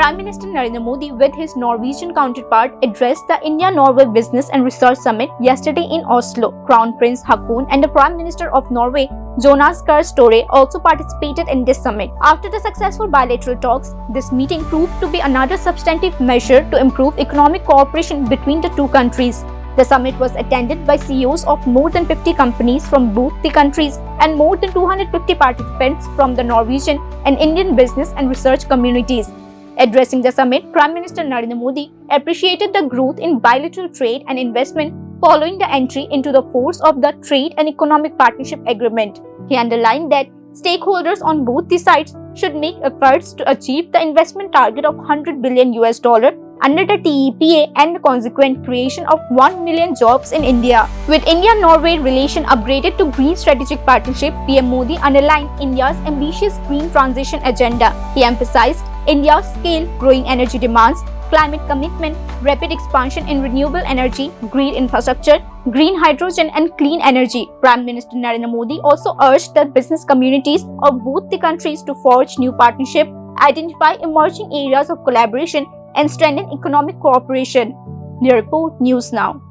Prime Minister Narendra Modi with his Norwegian counterpart addressed the India-Norway Business and Research Summit yesterday in Oslo. Crown Prince Haakon and the Prime Minister of Norway, Jonas Gahr Støre, also participated in this summit. After the successful bilateral talks, this meeting proved to be another substantive measure to improve economic cooperation between the two countries. The summit was attended by CEOs of more than 50 companies from both the countries and more than 250 participants from the Norwegian and Indian business and research communities. Addressing the summit, Prime Minister Narendra Modi appreciated the growth in bilateral trade and investment following the entry into the force of the Trade and Economic Partnership Agreement. He underlined that stakeholders on both the sides should make efforts to achieve the investment target of $100 billion under the TEPA and the consequent creation of 1 million jobs in India. With India-Norway relation upgraded to Green Strategic Partnership, PM Modi underlined India's ambitious green transition agenda. He emphasized India's scale, growing energy demands, climate commitment, rapid expansion in renewable energy, green infrastructure, green hydrogen and clean energy. Prime Minister Narendra Modi also urged the business communities of both the countries to forge new partnerships, identify emerging areas of collaboration and strengthen economic cooperation. The report News Now.